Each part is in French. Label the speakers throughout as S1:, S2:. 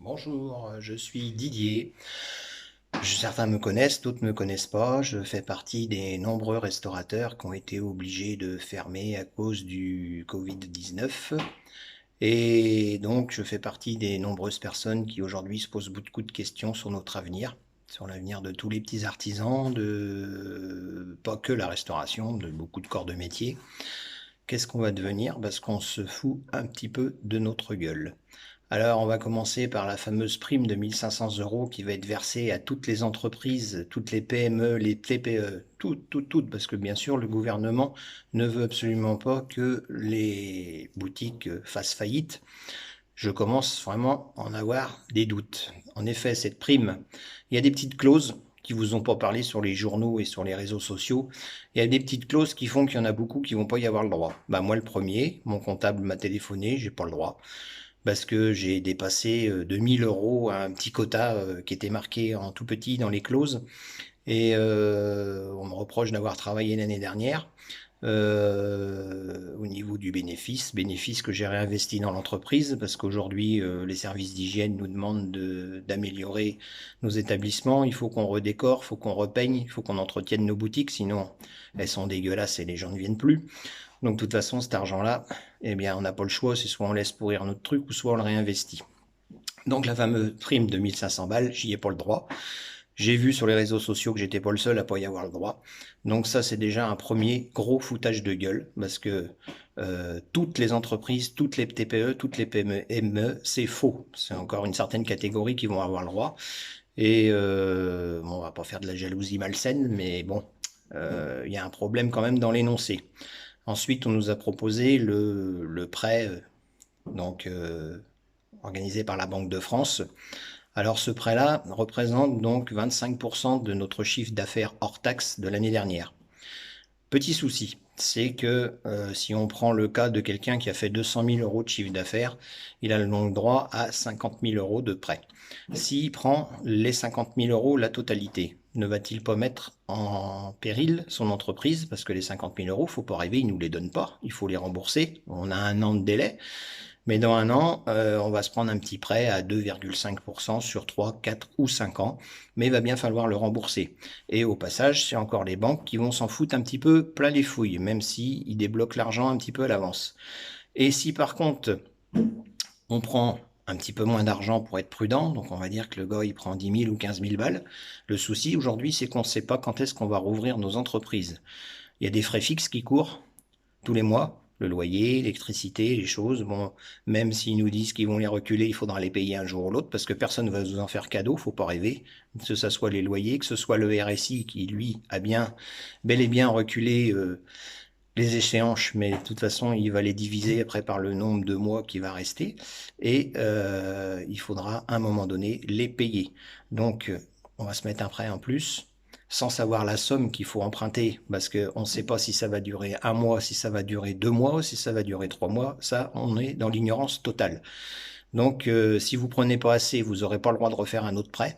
S1: Bonjour, je suis Didier. Certains me connaissent, d'autres ne me connaissent pas. Je fais partie des nombreux restaurateurs qui ont été obligés de fermer à cause du Covid-19. Et donc, je fais partie des nombreuses personnes qui aujourd'hui se posent beaucoup de questions sur notre avenir, sur l'avenir de tous les petits artisans, de pas que la restauration, de beaucoup de corps de métier. Qu'est-ce qu'on va devenir? Parce qu'on se fout un petit peu de notre gueule. Alors, on va commencer par la fameuse prime de 1 500 € qui va être versée à toutes les entreprises, toutes les PME, les TPE, toutes, parce que bien sûr, le gouvernement ne veut absolument pas que les boutiques fassent faillite. Je commence vraiment à en avoir des doutes. En effet, cette prime, il y a des petites clauses qui vous ont pas parlé sur les journaux et sur les réseaux sociaux. Il y a des petites clauses qui font qu'il y en a beaucoup qui vont pas y avoir le droit. Bah, moi, le premier, mon comptable m'a téléphoné, j'ai pas le droit parce que j'ai dépassé de 1 000 € un petit quota qui était marqué en tout petit dans les clauses. Et on me reproche d'avoir travaillé l'année dernière au niveau du bénéfice que j'ai réinvesti dans l'entreprise, parce qu'aujourd'hui, les services d'hygiène nous demandent d'améliorer nos établissements. Il faut qu'on redécore, il faut qu'on repeigne, il faut qu'on entretienne nos boutiques, sinon elles sont dégueulasses et les gens ne viennent plus. Donc, de toute façon, cet argent-là, eh bien, on n'a pas le choix. C'est soit on laisse pourrir notre truc ou soit on le réinvestit. Donc, la fameuse prime de 1 500 balles, j'y ai pas le droit. J'ai vu sur les réseaux sociaux que j'étais pas le seul à pas y avoir le droit. Donc ça, c'est déjà un premier gros foutage de gueule, parce que toutes les entreprises, toutes les TPE, toutes les PME, c'est faux. C'est encore une certaine catégorie qui vont avoir le droit. Et bon, on va pas faire de la jalousie malsaine, mais bon, il y a un problème quand même dans l'énoncé. Ensuite, on nous a proposé le prêt donc organisé par la Banque de France. Alors ce prêt-là représente donc 25% de notre chiffre d'affaires hors taxe de l'année dernière. Petit souci, c'est que si on prend le cas de quelqu'un qui a fait 200 000 € de chiffre d'affaires, il a donc droit à 50 000 € de prêt. S'il prend les 50 000 €, la totalité, ne va-t-il pas mettre en péril son entreprise? Parce que les 50 000 €, faut pas rêver, il nous les donne pas, il faut les rembourser. On a 1 an de délai. Mais dans 1 an, on va se prendre un petit prêt à 2,5% sur 3, 4 ou 5 ans, mais il va bien falloir le rembourser. Et au passage, c'est encore les banques qui vont s'en foutre un petit peu plein les fouilles, même s'ils débloquent l'argent un petit peu à l'avance. Et si par contre, on prend un petit peu moins d'argent pour être prudent, donc on va dire que le gars il prend 10 000 ou 15 000 balles, le souci aujourd'hui c'est qu'on ne sait pas quand est-ce qu'on va rouvrir nos entreprises. Il y a des frais fixes qui courent tous les mois, le loyer, l'électricité, les choses. Bon, même s'ils nous disent qu'ils vont les reculer, il faudra les payer un jour ou l'autre parce que personne ne va vous en faire cadeau, faut pas rêver. Que ce soit les loyers, que ce soit le RSI qui, lui, a bien, bel et bien reculé les échéances, mais de toute façon, il va les diviser après par le nombre de mois qui va rester et il faudra à un moment donné les payer. Donc, on va se mettre un prêt en plus sans savoir la somme qu'il faut emprunter, parce qu'on ne sait pas si ça va durer 1 mois, si ça va durer 2 mois, si ça va durer 3 mois. Ça, on est dans l'ignorance totale. Donc, si vous prenez pas assez, vous n'aurez pas le droit de refaire un autre prêt.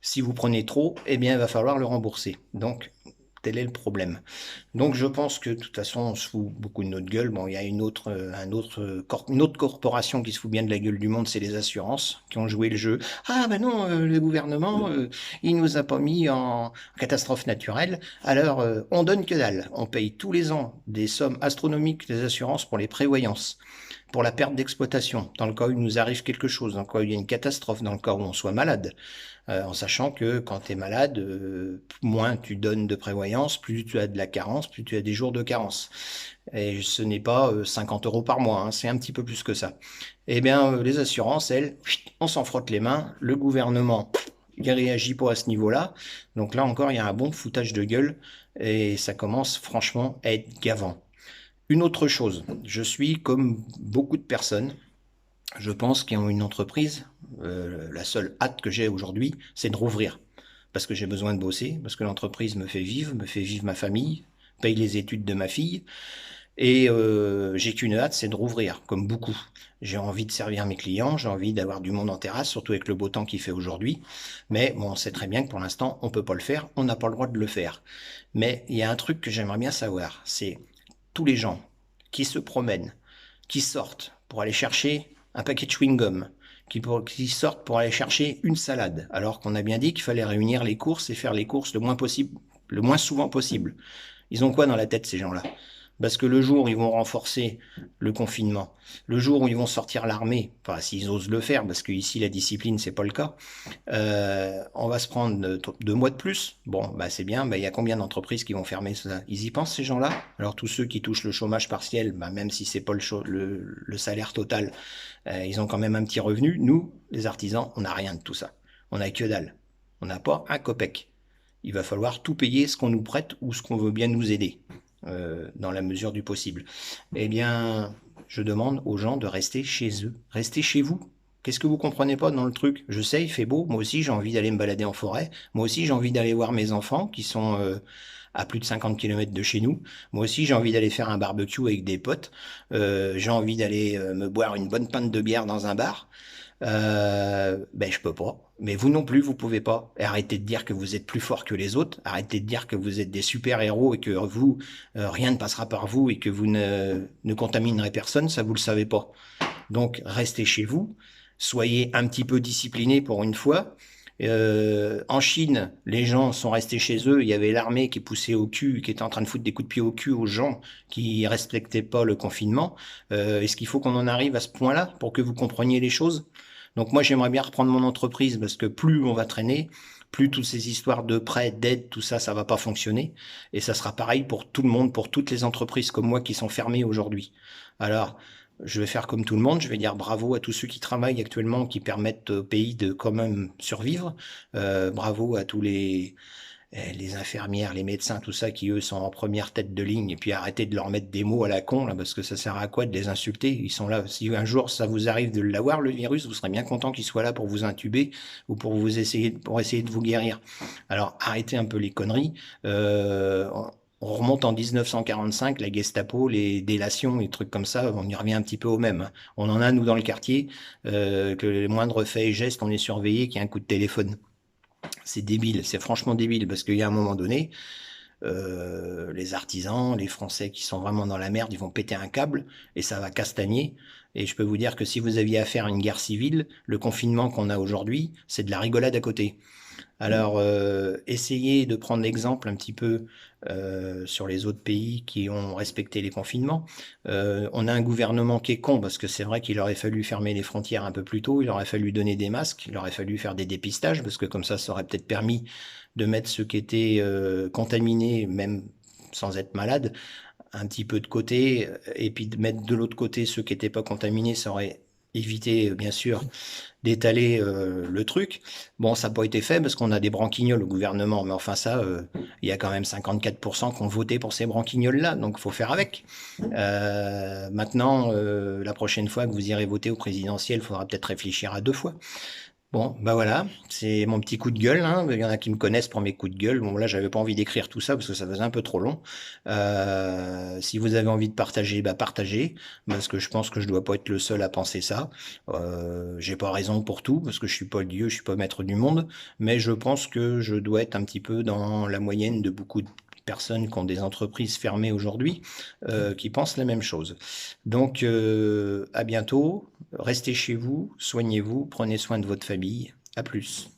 S1: Si vous prenez trop, eh bien, il va falloir le rembourser. Donc, tel est le problème. Donc, je pense que de toute façon, on se fout beaucoup de notre gueule. Bon, il y a une autre corporation qui se fout bien de la gueule du monde, c'est les assurances qui ont joué le jeu. Ah ben non, le gouvernement, il nous a pas mis en catastrophe naturelle. Alors, on donne que dalle. On paye tous les ans des sommes astronomiques des assurances pour les prévoyances, pour la perte d'exploitation, dans le cas où il nous arrive quelque chose, dans le cas où il y a une catastrophe, dans le cas où on soit malade. En sachant que quand tu es malade, moins tu donnes de prévoyance, plus tu as de la carence, plus tu as des jours de carence. Et ce n'est pas 50 € par mois, hein, c'est un petit peu plus que ça. Eh bien, les assurances, elles, on s'en frotte les mains. Le gouvernement, il réagit pas à ce niveau-là. Donc là encore, il y a un bon foutage de gueule et ça commence franchement à être gavant. Une autre chose, je suis comme beaucoup de personnes, je pense qu'ils ont une entreprise. La seule hâte que j'ai aujourd'hui, c'est de rouvrir. Parce que j'ai besoin de bosser, parce que l'entreprise me fait vivre ma famille, paye les études de ma fille. Et j'ai qu'une hâte, c'est de rouvrir, comme beaucoup. J'ai envie de servir mes clients, j'ai envie d'avoir du monde en terrasse, surtout avec le beau temps qu'il fait aujourd'hui. Mais bon, on sait très bien que pour l'instant, on peut pas le faire, on n'a pas le droit de le faire. Mais il y a un truc que j'aimerais bien savoir, c'est tous les gens qui se promènent, qui sortent pour aller chercher un paquet de chewing-gum, qui sortent pour aller chercher une salade, alors qu'on a bien dit qu'il fallait réunir les courses et faire les courses le moins possible, le moins souvent possible. Ils ont quoi dans la tête, ces gens-là? Parce que le jour où ils vont renforcer le confinement, le jour où ils vont sortir l'armée, enfin s'ils osent le faire, parce qu'ici la discipline c'est pas le cas, on va se prendre 2 mois de plus. Bon, bah c'est bien, bah, il y a combien d'entreprises qui vont fermer ça? Ils y pensent ces gens-là? Alors tous ceux qui touchent le chômage partiel, bah, même si c'est pas le salaire total, ils ont quand même un petit revenu. Nous, les artisans, on n'a rien de tout ça. On n'a que dalle. On n'a pas un copec. Il va falloir tout payer ce qu'on nous prête ou ce qu'on veut bien nous aider, dans la mesure du possible. Eh bien, je demande aux gens de rester chez eux. Restez chez vous. Qu'est-ce que vous comprenez pas dans le truc? Je sais, il fait beau. Moi aussi, j'ai envie d'aller me balader en forêt. Moi aussi, j'ai envie d'aller voir mes enfants qui sont à plus de 50 km de chez nous. Moi aussi, j'ai envie d'aller faire un barbecue avec des potes. J'ai envie d'aller me boire une bonne pinte de bière dans un bar. Ben je peux pas. Mais vous non plus, vous pouvez pas. Et arrêtez de dire que vous êtes plus fort que les autres. Arrêtez de dire que vous êtes des super-héros et que vous, rien ne passera par vous et que vous ne contaminerez personne. Ça, vous le savez pas. Donc, restez chez vous. Soyez un petit peu disciplinés pour une fois. En Chine, les gens sont restés chez eux. Il y avait l'armée qui poussait au cul, qui était en train de foutre des coups de pied au cul aux gens qui respectaient pas le confinement. Est-ce qu'il faut qu'on en arrive à ce point-là pour que vous compreniez les choses? Donc moi, j'aimerais bien reprendre mon entreprise parce que plus on va traîner, plus toutes ces histoires de prêts, d'aides, tout ça, ça va pas fonctionner. Et ça sera pareil pour tout le monde, pour toutes les entreprises comme moi qui sont fermées aujourd'hui. Alors, je vais faire comme tout le monde, je vais dire bravo à tous ceux qui travaillent actuellement, qui permettent au pays de quand même survivre. Bravo à tous les infirmières, les médecins, tout ça, qui eux sont en première tête de ligne. Et puis arrêtez de leur mettre des mots à la con, là, parce que ça sert à quoi de les insulter? Ils sont là. Si un jour ça vous arrive de l'avoir, le virus, vous serez bien content qu'il soit là pour vous intuber ou pour essayer de vous guérir. Alors arrêtez un peu les conneries. On remonte en 1945, la Gestapo, les délations et trucs comme ça, on y revient un petit peu au même, hein. On en a, nous, dans le quartier, que les moindres faits et gestes, on est surveillé, qu'il y a un coup de téléphone. C'est débile, c'est franchement débile, parce qu'il y a un moment donné, les artisans, les Français qui sont vraiment dans la merde, ils vont péter un câble et ça va castagner. Et je peux vous dire que si vous aviez affaire à une guerre civile, le confinement qu'on a aujourd'hui, c'est de la rigolade à côté. Alors, essayez de prendre l'exemple un petit peu sur les autres pays qui ont respecté les confinements. On a un gouvernement qui est con parce que c'est vrai qu'il aurait fallu fermer les frontières un peu plus tôt, il aurait fallu donner des masques, il aurait fallu faire des dépistages parce que comme ça aurait peut-être permis de mettre ceux qui étaient contaminés, même sans être malades, un petit peu de côté, et puis de mettre de l'autre côté ceux qui n'étaient pas contaminés, ça aurait évité, bien sûr, d'étaler le truc. Bon, ça n'a pas été fait parce qu'on a des branquignoles au gouvernement, mais enfin ça, il y a quand même 54% qui ont voté pour ces branquignoles-là, donc il faut faire avec. Maintenant, la prochaine fois que vous irez voter au présidentiel, il faudra peut-être réfléchir à 2 fois. Bon, bah voilà, c'est mon petit coup de gueule, hein. Il y en a qui me connaissent pour mes coups de gueule. Bon, là, j'avais pas envie d'écrire tout ça parce que ça faisait un peu trop long. Si vous avez envie de partager, bah partagez, parce que je pense que je dois pas être le seul à penser ça. J'ai pas raison pour tout, parce que je suis pas le Dieu, je suis pas maître du monde, mais je pense que je dois être un petit peu dans la moyenne de beaucoup de personnes qui ont des entreprises fermées aujourd'hui, qui pensent la même chose. Donc, à bientôt. Restez chez vous, soignez-vous, prenez soin de votre famille. À plus.